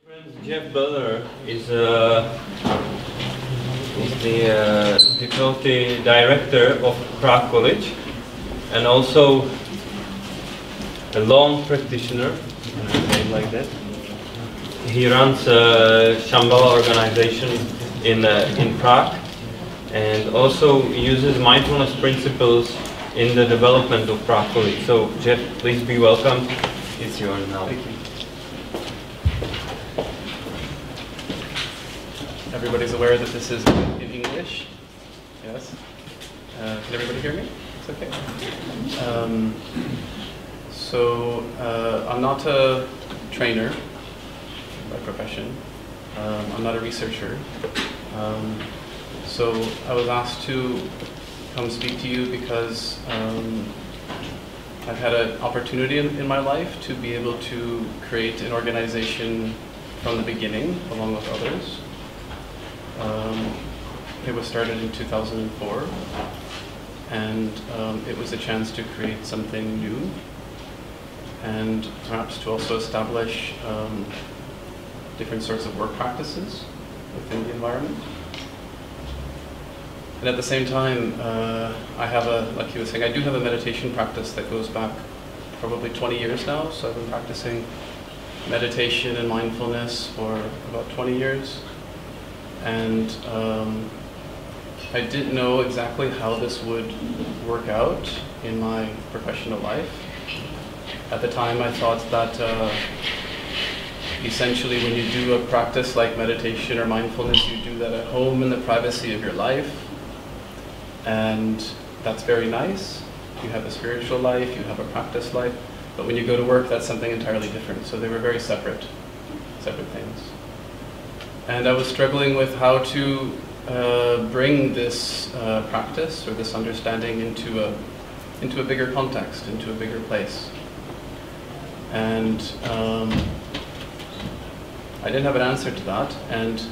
Buehler is the faculty director of Prague College and also a long practitioner, like that. He runs a Shambhala organization in Prague and also uses mindfulness principles in the development of Prague College. So Jeff, please be welcome. It's yours now. Thank you. Everybody's aware that this is in English? Yes? Can everybody hear me? It's okay. I'm not a trainer by profession. I'm not a researcher. So I was asked to come speak to you because I've had an opportunity in my life to be able to create an organization from the beginning along with others. It was started in 2004, and it was a chance to create something new and perhaps to also establish different sorts of work practices within the environment. And at the same time, I have like he was saying, I do have a meditation practice that goes back probably 20 years now. So I've been practicing meditation and mindfulness for about 20 years. And I didn't know exactly how this would work out in my professional life. At the time, I thought that essentially when you do a practice like meditation or mindfulness, you do that at home in the privacy of your life. And that's very nice. You have a spiritual life, you have a practice life, but when you go to work, that's something entirely different. So they were very separate things. And I was struggling with how to bring this practice or this understanding into a bigger context, into a bigger place. And I didn't have an answer to that, and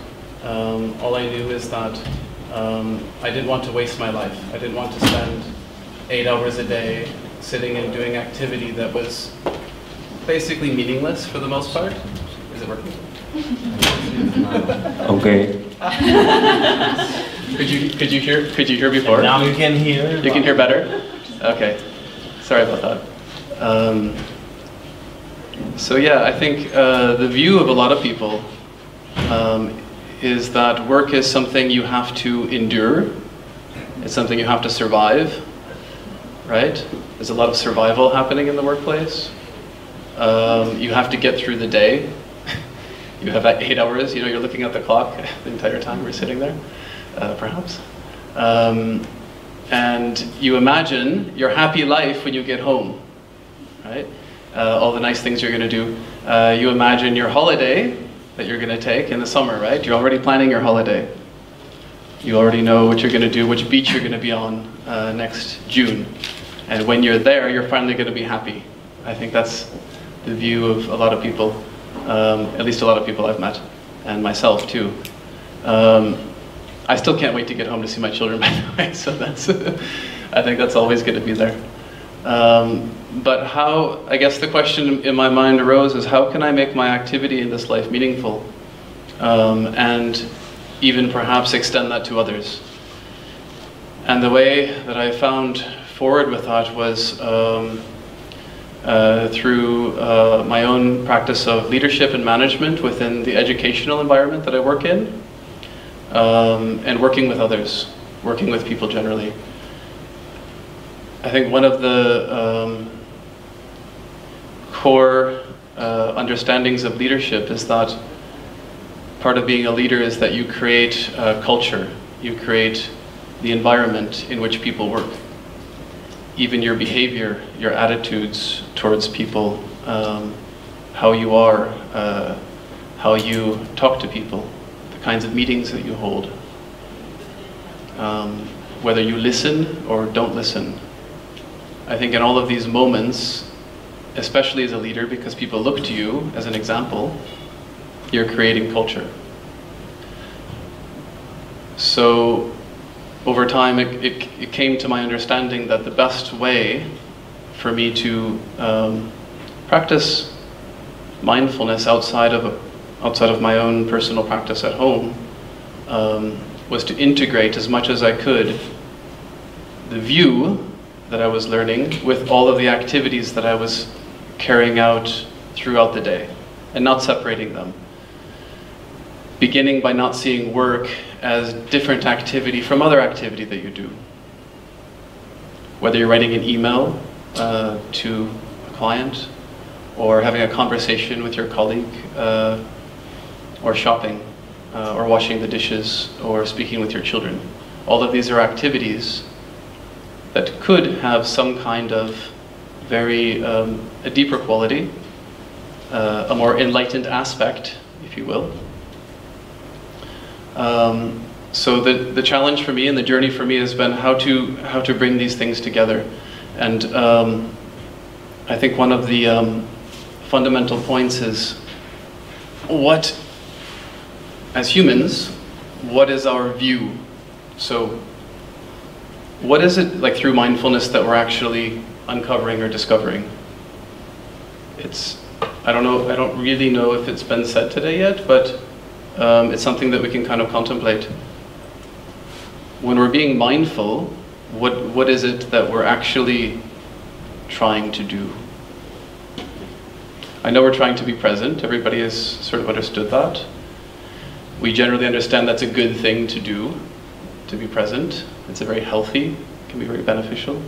all I knew is that I didn't want to waste my life. I didn't want to spend 8 hours a day sitting and doing activity that was basically meaningless for the most part. Is it working? Okay. Could you hear before? And now you can hear. You can hear better? Okay. Sorry about that. So yeah, I think the view of a lot of people is that work is something you have to endure. It's something you have to survive, right? There's a lot of survival happening in the workplace. You have to get through the day. You have 8 hours, you know, you're looking at the clock the entire time we're sitting there, perhaps. And you imagine your happy life when you get home, right? All the nice things you're going to do. You imagine your holiday that you're going to take in the summer, right? You're already planning your holiday. You already know what you're going to do, which beach you're going to be on next June. And when you're there, you're finally going to be happy. I think that's the view of a lot of people, at least a lot of people I've met, and myself too. I still can't wait to get home to see my children, by the way, so that's, I think that's always going to be there. But how, I guess the question in my mind arose is how can I make my activity in this life meaningful? And even perhaps extend that to others. And the way that I found forward with that was through my own practice of leadership and management within the educational environment that I work in, and working with others, working with people generally. I think one of the core understandings of leadership is that part of being a leader is that you create culture, you create the environment in which people work. Even your behavior, your attitudes towards people, how you are, how you talk to people, the kinds of meetings that you hold, whether you listen or don't listen. I think in all of these moments, especially as a leader, because people look to you as an example, you're creating culture. So over time, it came to my understanding that the best way for me to practice mindfulness outside of outside of my own personal practice at home, was to integrate as much as I could the view that I was learning with all of the activities that I was carrying out throughout the day, and not separating them. Beginning by not seeing work as different activity from other activity that you do. Whether you're writing an email to a client, or having a conversation with your colleague, or shopping, or washing the dishes, or speaking with your children. All of these are activities that could have some kind of very, a deeper quality, a more enlightened aspect, if you will. So the challenge for me and the journey for me has been how to bring these things together. And I think one of the fundamental points is what, as humans, what is our view? So what is it like through mindfulness that we're actually uncovering or discovering? I don't really know if it's been said today yet, but it's something that we can kind of contemplate. When we're being mindful, what is it that we're actually trying to do? I know we're trying to be present. Everybody has sort of understood that. We generally understand that's a good thing to do, to be present. It's a very healthy, can be very beneficial.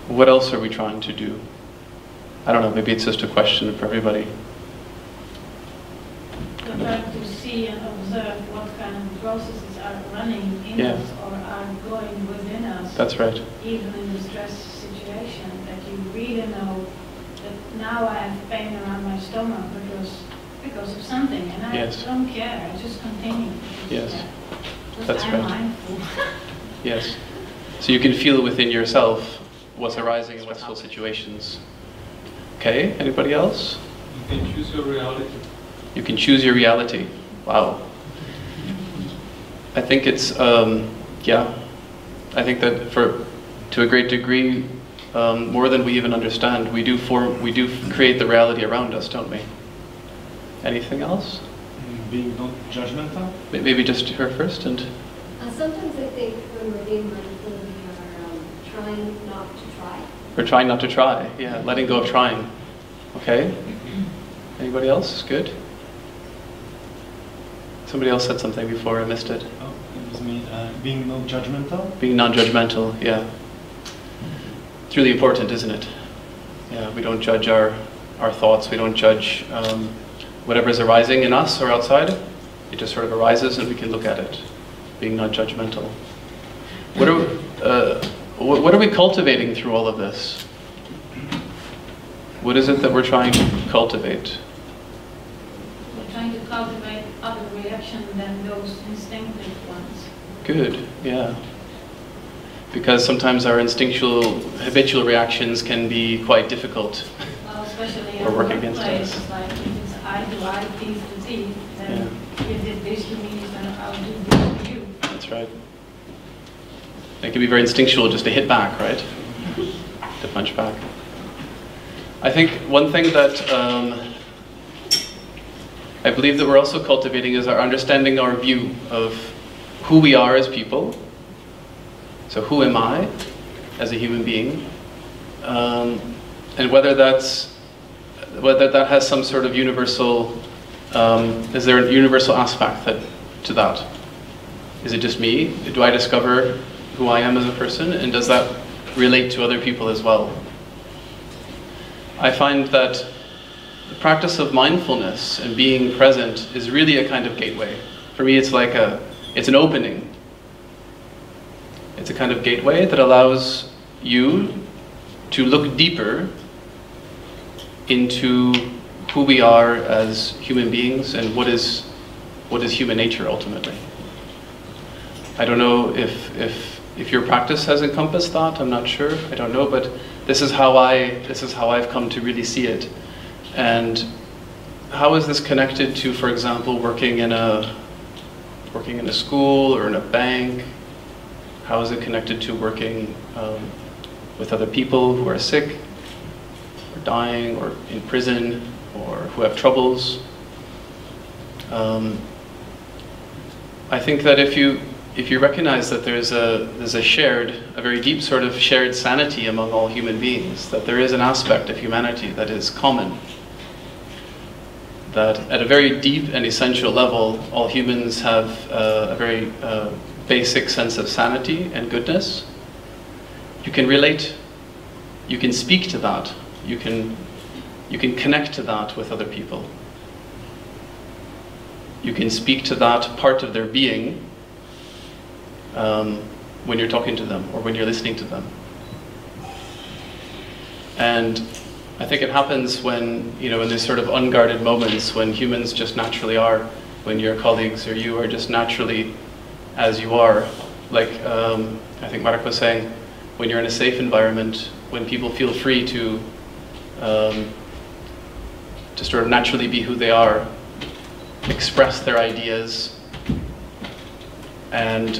What else are we trying to do? I don't know, maybe it's just a question for everybody. We try to see and observe what kind of processes are running in us or are going within us. That's right. Even in the stress situation, that you really know that now I have pain around my stomach because of something, and I don't care, I just continue. Yes. That's right. Mindful. Yes. So you can feel within yourself what's arising in stressful situations. Okay, anybody else? You can choose your reality. You can choose your reality. Wow. I think it's, yeah. I think that to a great degree, more than we even understand, we do create the reality around us, don't we? Anything else? Being not judgmental. Maybe just her first and. Sometimes I think when we're being mindful, we are trying not to try. We're trying not to try. Yeah, letting go of trying. Okay. Anybody else? Good. Somebody else said something before, I missed it. Oh, it was me. Being non-judgmental. Being non-judgmental, yeah. It's really important, isn't it? Yeah, we don't judge our thoughts. We don't judge whatever's arising in us or outside. It just sort of arises and we can look at it. Being non-judgmental. What are we cultivating through all of this? What is it that we're trying to cultivate? We're trying to cultivate other reactions than those instinctive ones. Good, yeah. Because sometimes our instinctual, habitual reactions can be quite difficult. Well, especially or work in against workplace, us. like if it's eye to eye, teeth to teeth, then Yeah. you did this to me, then I'll do this to you. That's right. It can be very instinctual just to hit back, right? To punch back. I think one thing that I believe that we're also cultivating is our understanding, our view of who we are as people. So who am I as a human being? And whether that has some sort of universal, is there a universal aspect to that? Is it just me? Do I discover who I am as a person? And does that relate to other people as well? I find that the practice of mindfulness and being present is really a kind of gateway. For me, it's like it's an opening. It's a kind of gateway that allows you to look deeper into who we are as human beings and what is human nature ultimately. I don't know if your practice has encompassed that. I'm not sure. I don't know, but this is how I've come to really see it. And how is this connected to, for example, working in a school or in a bank? How is it connected to working with other people who are sick, or dying, or in prison, or who have troubles? I think that if you recognize that there's a very deep sort of shared sanity among all human beings, that there is an aspect of humanity that is common, that at a very deep and essential level, all humans have a very basic sense of sanity and goodness, you can relate, you can speak to that, you can connect to that with other people. You can speak to that part of their being when you're talking to them or when you're listening to them. And I think it happens when, in these sort of unguarded moments when humans just naturally are, when your colleagues or you are just naturally as you are. Like I think Mark was saying, when you're in a safe environment, when people feel free to sort of naturally be who they are, express their ideas, and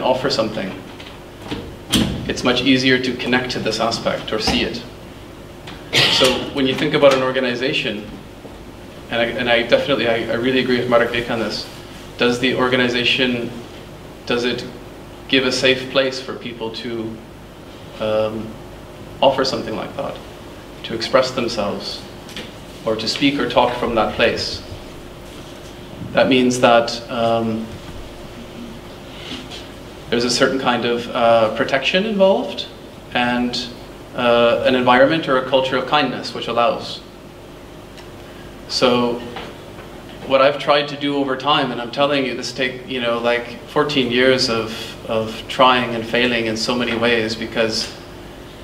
offer something, it's much easier to connect to this aspect or see it. So when you think about an organization, and I really agree with Marek Vik on this, does the organization, does it give a safe place for people to offer something like that, to express themselves, or to speak or talk from that place? That means that there's a certain kind of protection involved, and an environment or a culture of kindness which allows. So what I've tried to do over time, and I'm telling you, this take like 14 years of trying and failing in so many ways, because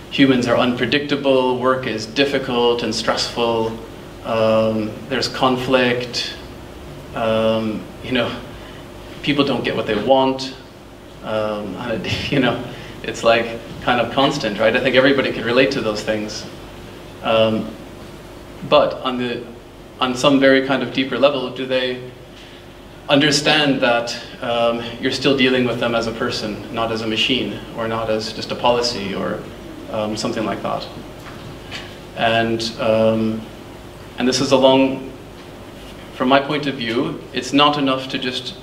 humans are unpredictable, work is difficult and stressful, there's conflict, people don't get what they want, it's like kind of constant, right? I think everybody can relate to those things. But on some very kind of deeper level, do they understand that you're still dealing with them as a person, not as a machine, or not as just a policy, or something like that? And this is from my point of view, it's not enough to just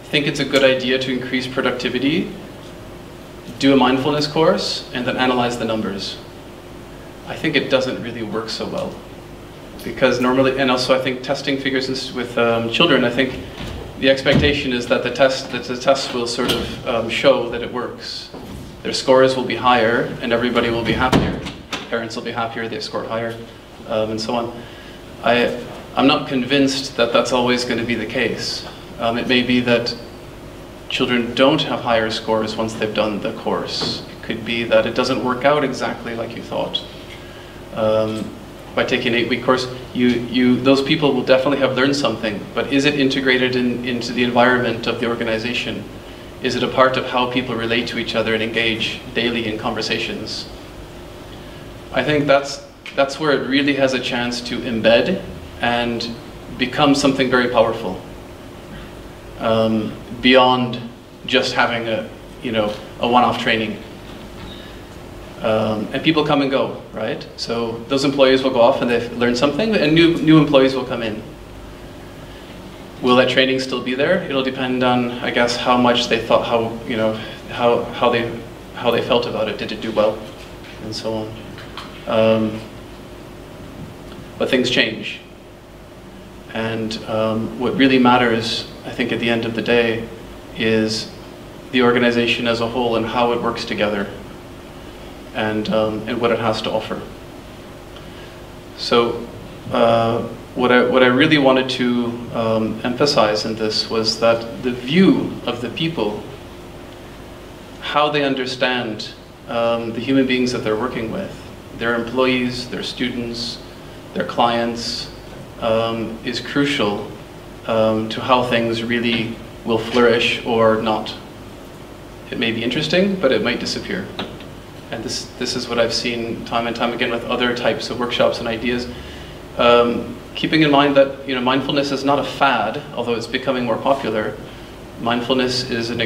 think it's a good idea to increase productivity, do a mindfulness course, and then analyze the numbers. I think it doesn't really work so well. Because normally, and also I think testing figures with children, I think the expectation is that the test will sort of show that it works. Their scores will be higher, and everybody will be happier. Parents will be happier, they've scored higher, and so on. I'm not convinced that that's always going to be the case. It may be that children don't have higher scores once they've done the course. It could be that it doesn't work out exactly like you thought. By taking an 8-week course, those people will definitely have learned something, but is it integrated into the environment of the organization? Is it a part of how people relate to each other and engage daily in conversations? I think that's where it really has a chance to embed and become something very powerful. Beyond just having a one-off training. And people come and go, right? So those employees will go off and they've learned something, and new employees will come in. Will that training still be there? It'll depend on, I guess, how much they thought, how they felt about it. Did it do well, and so on. But things change, and what really matters, I think, at the end of the day, is the organization as a whole and how it works together, and what it has to offer. So what I really wanted to emphasize in this was that the view of the people, how they understand the human beings that they're working with, their employees, their students, their clients, is crucial to how things really will flourish or not. It may be interesting, but it might disappear. And this is what I've seen time and time again with other types of workshops and ideas. Keeping in mind that mindfulness is not a fad, although it's becoming more popular. Mindfulness is an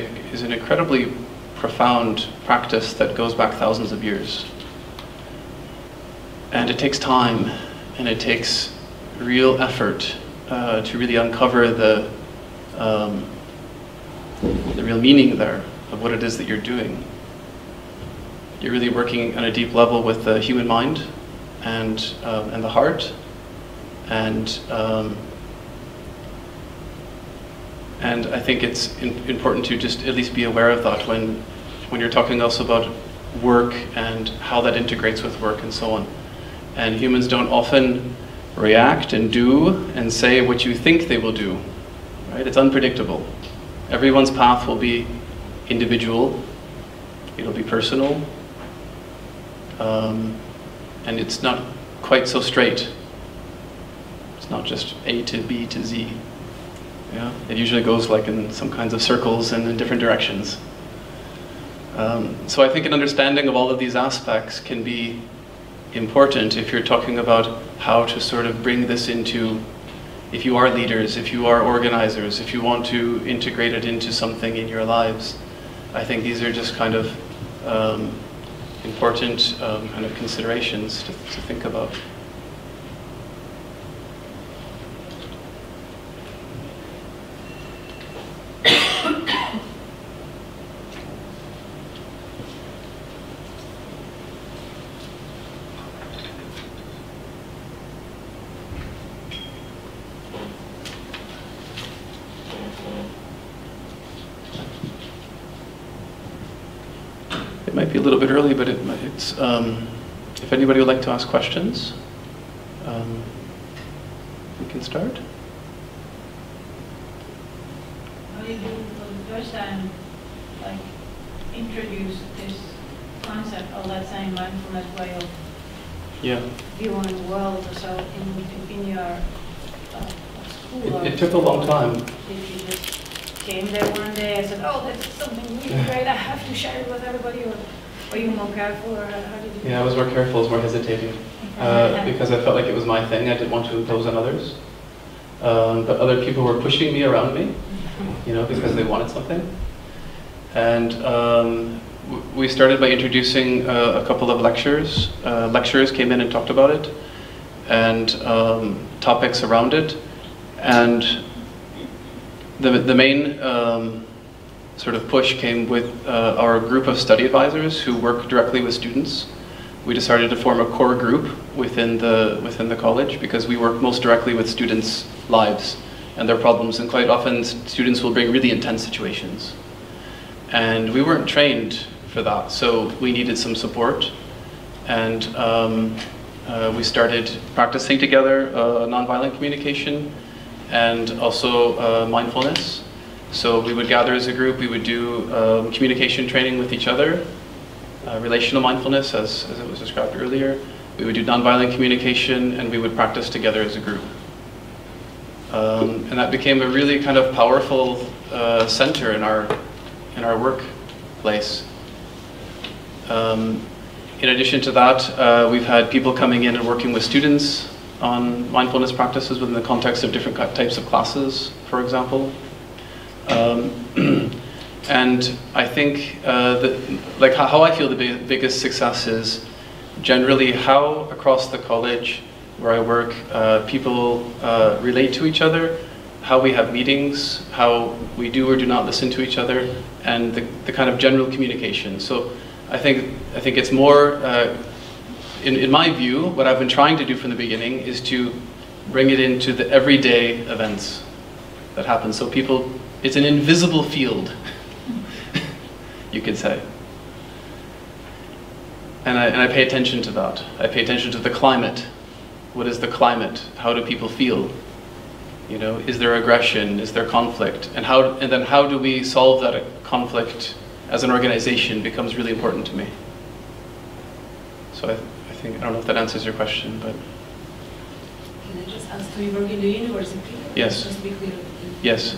incredibly profound practice that goes back thousands of years. And it takes time, and it takes real effort to really uncover the real meaning there of what it is that you're doing. You're really working on a deep level with the human mind and the heart, and I think it's important to just at least be aware of that when you're talking also about work and how that integrates with work and so on. And humans don't often react and do and say what you think they will do, right? It's unpredictable. Everyone's path will be individual, it'll be personal, and it's not quite so straight. It's not just A to B to Z. Yeah? It usually goes like in some kinds of circles and in different directions. So I think an understanding of all of these aspects can be important if you're talking about how to sort of bring this into, if you are leaders, if you are organizers, if you want to integrate it into something in your lives. I think these are just kind of important kind of considerations to think about. It might be a little bit early, but it's if anybody would like to ask questions, we can start. How did you, for the first time, like, introduce this concept, or let's say mindfulness way of viewing the world, or so in your school? It took a long time. Did you just came there one day and said, oh, that's something really great, I have to share it with everybody, or were you more careful, or how did you? Yeah, I was more careful, I was more hesitating, because I felt like it was my thing, I didn't want to impose on others. But other people were pushing me around me, you know, because they wanted something. And we started by introducing a couple of lectures. Lecturers came in and talked about it, and topics around it. And the main sort of push came with our group of study advisors who work directly with students. We decided to form a core group within the college because we work most directly with students' lives and their problems, and quite often students will bring really intense situations. And we weren't trained for that, so we needed some support. And we started practicing together nonviolent communication and also mindfulness. So we would gather as a group, we would do communication training with each other, relational mindfulness as it was described earlier. We would do nonviolent communication, and we would practice together as a group. And that became a really kind of powerful center in our workplace. In addition to that, we've had people coming in and working with students on mindfulness practices within the context of different types of classes, for example. And I think like how I feel the biggest success is generally how across the college where I work, people relate to each other, how we have meetings, how we do or do not listen to each other, and the kind of general communication. So I think it's more, in my view, what I've been trying to do from the beginning is to bring it into the everyday events that happen. So people, it's an invisible field, you could say. And I pay attention to that. I pay attention to the climate. What is the climate? How do people feel? You know, is there aggression? Is there conflict? And then how do we solve that conflict as an organization becomes really important to me. So I think, I don't know if that answers your question, but. Can I just ask, do you work in the university? Yes. Just to be clear. Yes.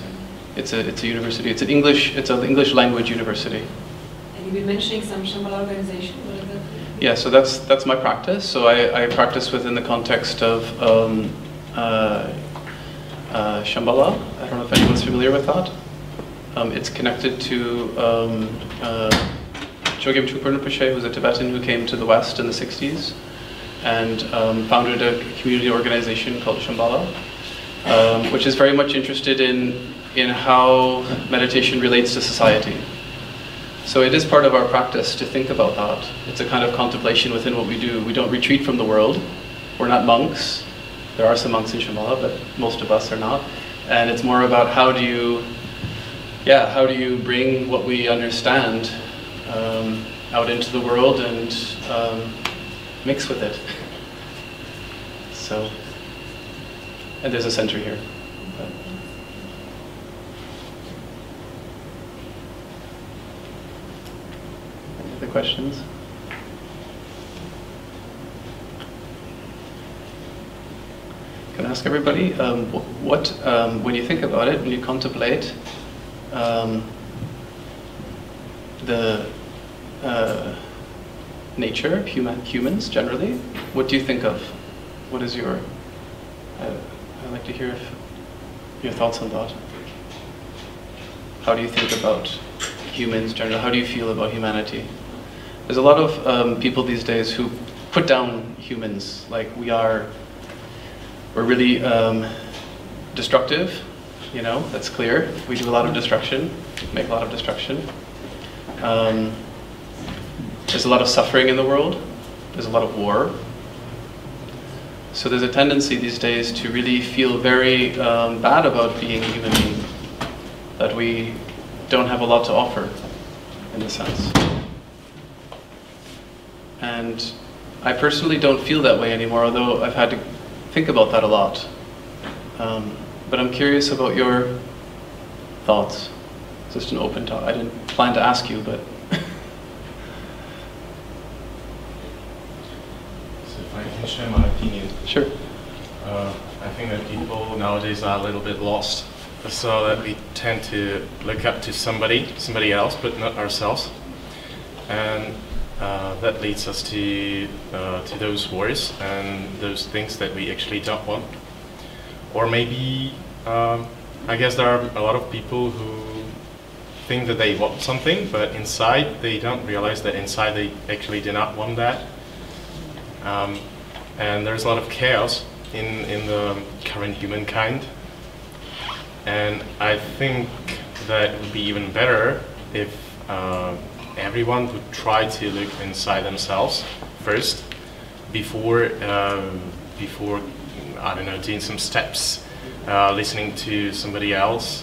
It's a university. It's an English language university. And you've been mentioning some Shambhala organization. What is that? Yeah, so that's my practice. So I practice within the context of Shambhala. I don't know if anyone's familiar with that. It's connected to Chogyam Trungpa Rinpoche, who was a Tibetan who came to the West in the 60s and founded a community organization called Shambhala. which is very much interested in how meditation relates to society. So it is part of our practice to think about that. It's a kind of contemplation within what we do. We don't retreat from the world. We're not monks. There are some monks in Shambhala, but most of us are not. And it's more about how do you bring what we understand out into the world and mix with it. So, and there's a center here. Any other questions? Can I ask everybody, when you think about it, when you contemplate the nature of humans generally, what do you think of? What is your, I'd like to hear your thoughts on that. How do you think about humans generally? How do you feel about humanity? There's a lot of people these days who put down humans, like we're really destructive, you know, that's clear. We do a lot of destruction, make a lot of destruction. There's a lot of suffering in the world. There's a lot of war. So there's a tendency these days to really feel very bad about being a human being, that we don't have a lot to offer, in a sense. And I personally don't feel that way anymore, although I've had to think about that a lot. But I'm curious about your thoughts. It's just an open talk. I didn't plan to ask you, but... So if I can share my opinion. Sure. I think that people nowadays are a little bit lost. So that we tend to look up to somebody else, but not ourselves. And that leads us to those wars and those things that we actually don't want. Or maybe, I guess there are a lot of people who think that they want something, but inside they don't realize that inside they actually do not want that. And there's a lot of chaos in the current humankind. And I think that it would be even better if everyone would try to look inside themselves first before I don't know, doing some steps, listening to somebody else,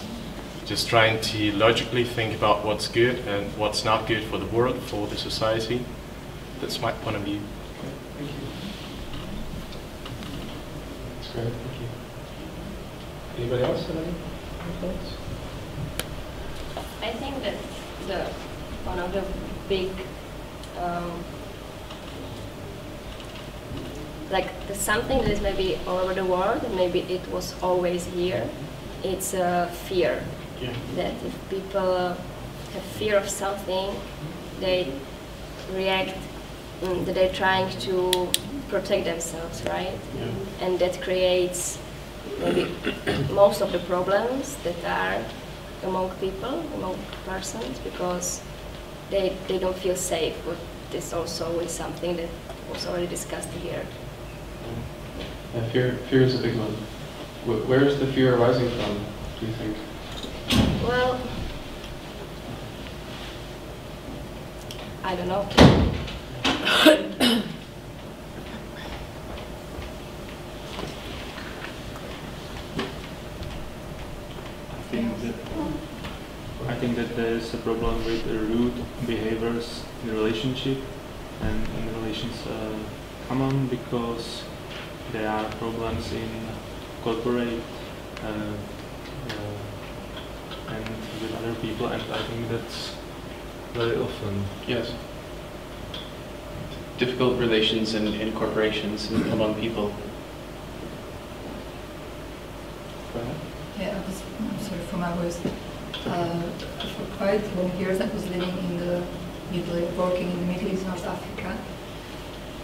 just trying to logically think about what's good and what's not good for the world, for the society. That's my point of view. Thank you. That's great, thank you. Anybody else have any thoughts? I think that one of the big, there's something that is maybe all over the world, and maybe it was always here. It's fear. Yeah. That if people have fear of something, they react, that they're trying to protect themselves, right? Yeah. And that creates maybe most of the problems that are among people, among persons, because they don't feel safe. But this also is something that was already discussed here. Yeah, fear is a big one. Where is the fear arising from, do you think? Well, I don't know. I think that there is a problem with the rude behaviors in relationship, and in relations common because there are problems in corporate and with other people, and I think that's very often. Yes. Difficult relations in corporations and among people. Go ahead. Yeah, I'm sorry for my voice. For quite long years I was living in the working in the Middle East, North Africa.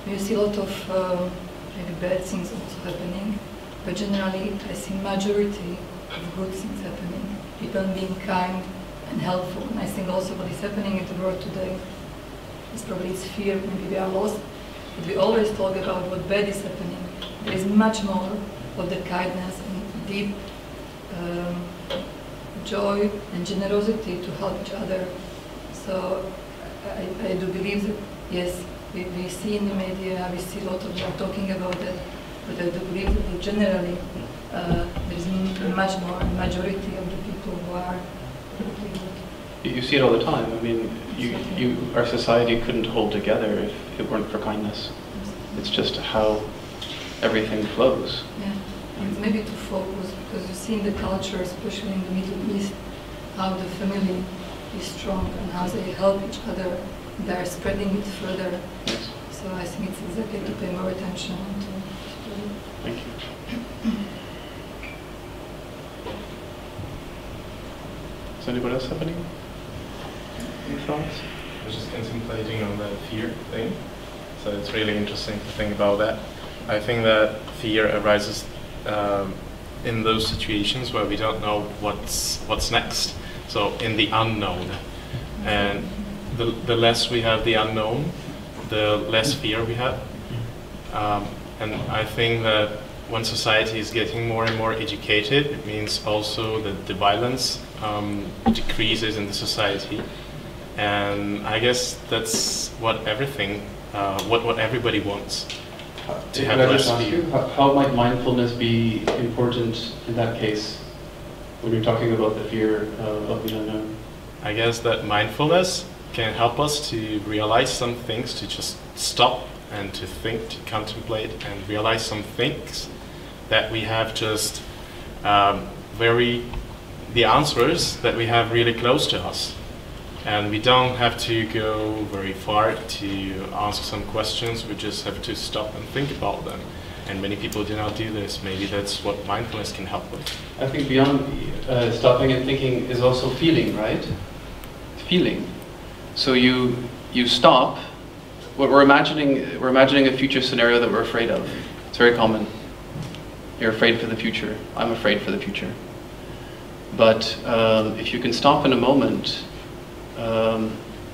You see a lot of maybe bad things also happening, but generally I see majority of good things happening. People being kind and helpful. And I think also what is happening in the world today is probably it's fear, maybe we are lost, but we always talk about what bad is happening. There is much more of the kindness and deep joy and generosity to help each other. So I do believe that, yes, we see in the media, we see a lot of them talking about it, but I do believe that generally there is much more majority of the people who are. You see it all the time. I mean, our society couldn't hold together if it weren't for kindness. It's just how everything flows. Yeah, and maybe to focus, because you see in the culture, especially in the Middle East, how the family is strong and how they help each other. They are spreading it further. Yes. So I think it's exactly to pay more attention to. Thank you. Does anybody else have any thoughts? I was just contemplating on the fear thing, so it's really interesting to think about that. I think that fear arises in those situations where we don't know what's next, so in the unknown. And the less we have the unknown, the less fear we have. And I think that when society is getting more and more educated, it means also that the violence decreases in the society. And I guess that's what everything, what everybody wants, to have less fear. How might mindfulness be important in that case, when you're talking about the fear of the unknown? I guess that mindfulness can help us to realize some things, to just stop and to think, to contemplate and realize some things that we have just the answers that we have really close to us. And we don't have to go very far to ask some questions, we just have to stop and think about them. And many people do not do this. Maybe that's what mindfulness can help with. I think beyond stopping and thinking is also feeling, right? Feeling. So you stop. We're imagining a future scenario that we're afraid of. It's very common. You're afraid for the future. I'm afraid for the future. But if you can stop in a moment,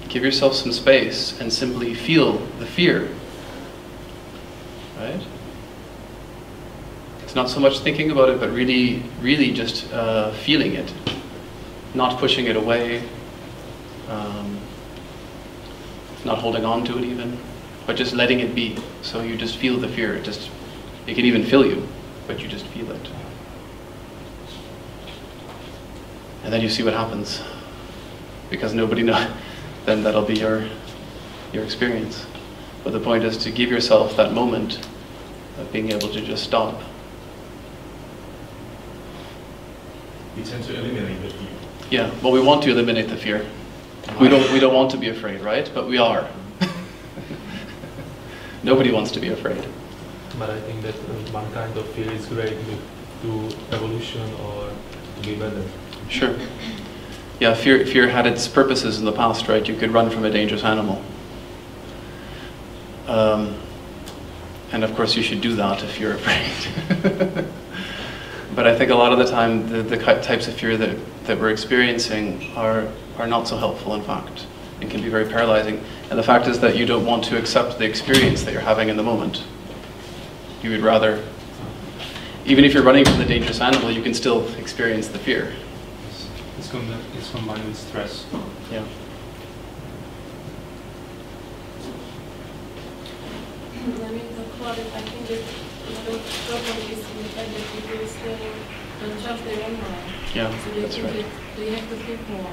give yourself some space and simply feel the fear, right? It's not so much thinking about it, but really just feeling it, not pushing it away, not holding on to it even, but just letting it be. So you just feel the fear. It can even fill you, but you just feel it. And then you see what happens. Because nobody knows, then that'll be your experience. But the point is to give yourself that moment of being able to just stop. We tend to eliminate the fear. Yeah, well, we want to eliminate the fear. We don't want to be afraid, right? But we are. Nobody wants to be afraid. But I think that one kind of fear is great to evolution or to be better. Sure. Yeah, fear had its purposes in the past, right? You could run from a dangerous animal. And of course you should do that if you're afraid. But I think a lot of the time the types of fear that we're experiencing are not so helpful, in fact. It can be very paralyzing. And the fact is that you don't want to accept the experience that you're having in the moment. You would rather, even if you're running from the dangerous animal, you can still experience the fear. It's combined with stress. Yeah. I mean, I think that the problem is in the fact that people still don't trust their own mind. Yeah, so that's right. They have to think more, or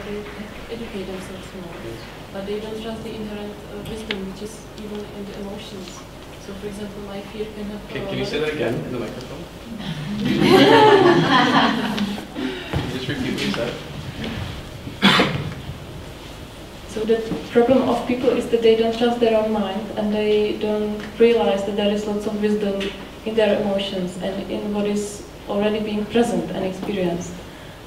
they have to educate themselves more. Yes. But But they don't trust the inherent wisdom, which is even in the emotions. So, for example, my fear can have... Can you say that again in the microphone? Just repeat what you said. So the problem of people is that they don't trust their own mind and they don't realize that there is lots of wisdom in their emotions and in what is already being present and experienced.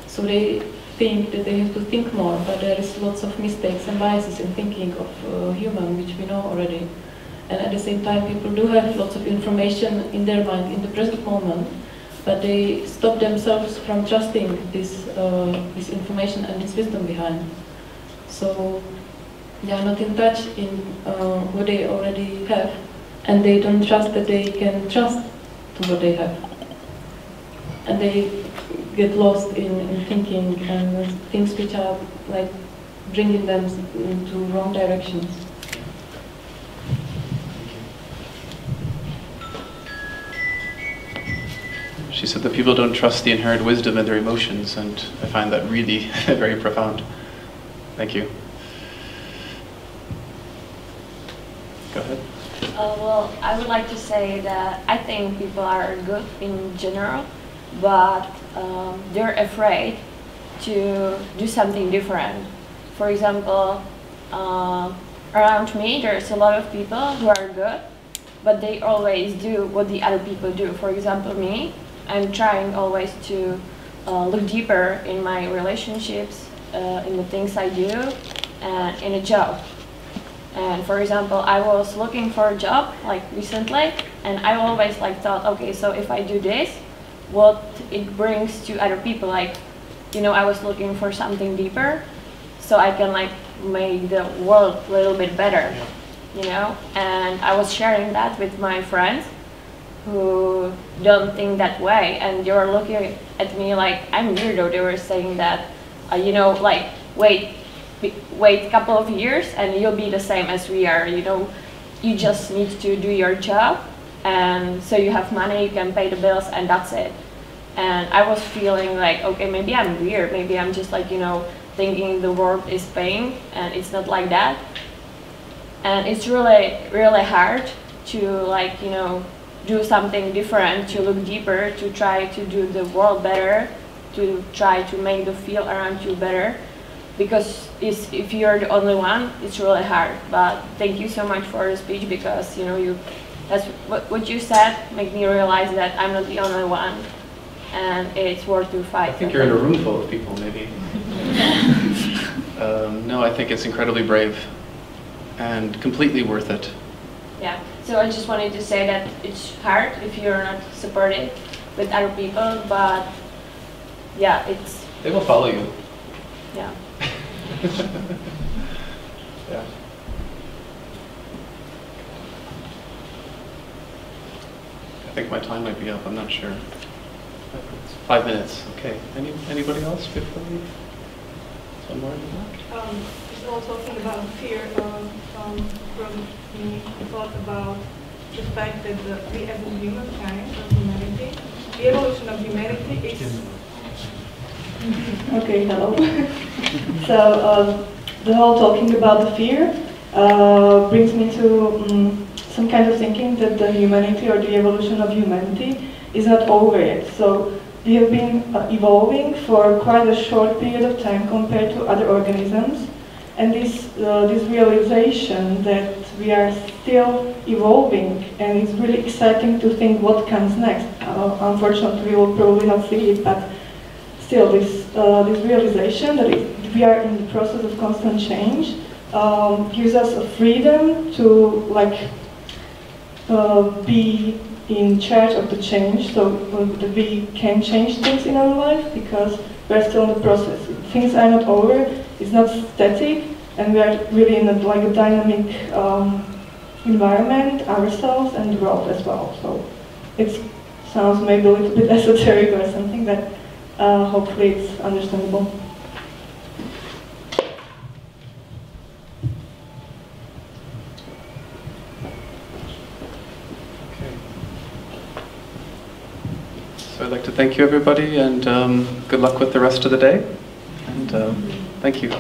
So they think that they have to think more, but there is lots of mistakes and biases in thinking of human, which we know already. And at the same time, people do have lots of information in their mind in the present moment, but they stop themselves from trusting this information and this wisdom behind. So they are not in touch in what they already have, and they don't trust that they can trust to what they have. and they get lost in thinking and things which are like bringing them into wrong directions. She said that people don't trust the inherent wisdom in their emotions, and I find that really very profound. Thank you. Go ahead. Well, I would like to say that I think people are good in general, but they're afraid to do something different. For example, around me there's a lot of people who are good, but they always do what the other people do. For example, me, I'm trying always to look deeper in my relationships, in the things I do, and in a job. And for example, I was looking for a job like recently, and I always like thought, okay, so if I do this, what it brings to other people, like, you know, I was looking for something deeper, so I can like make the world a little bit better, you know. And I was sharing that with my friends who don't think that way, and they were looking at me like I'm weirdo. They were saying that, you know, like wait a couple of years and you'll be the same as we are, you know, you just need to do your job, and so you have money, you can pay the bills, and that's it. And I was feeling like, okay, maybe I'm weird, maybe I'm just like, you know, thinking the world is paying, and it's not like that. And it's really hard to like, you know, do something different, to look deeper, to try to do the world better, to try to make the feel around you better. Because if you're the only one, it's really hard. But thank you so much for the speech, because you know, that's what you said made me realize that I'm not the only one, and it's worth to fight. I think you're in a room full of people, maybe. No, I think it's incredibly brave and completely worth it. Yeah. So I just wanted to say that it's hard if you're not supported with other people, but yeah, it's. They will follow you. Yeah. Yeah. I think my time might be up. I'm not sure. 5 minutes. Okay. Anybody else before we? One more. It's all talking about fear. From me, I thought about the fact that we as a humankind of humanity, the evolution of humanity is. Okay, hello. So the whole talking about the fear brings me to some kind of thinking that the humanity or the evolution of humanity is not over yet. So we have been evolving for quite a short period of time compared to other organisms, and this realization that we are still evolving, and it's really exciting to think what comes next. Unfortunately, we will probably not see it, but still, this realization that we are in the process of constant change gives us a freedom to like be in charge of the change, so that we can change things in our life, because we're still in the process. Things are not over, it's not static, and we are really in like a dynamic environment, ourselves and the world as well. So it sounds maybe a little bit esoteric or something, but hopefully it's understandable. So I'd like to thank you, everybody, and good luck with the rest of the day. And thank you.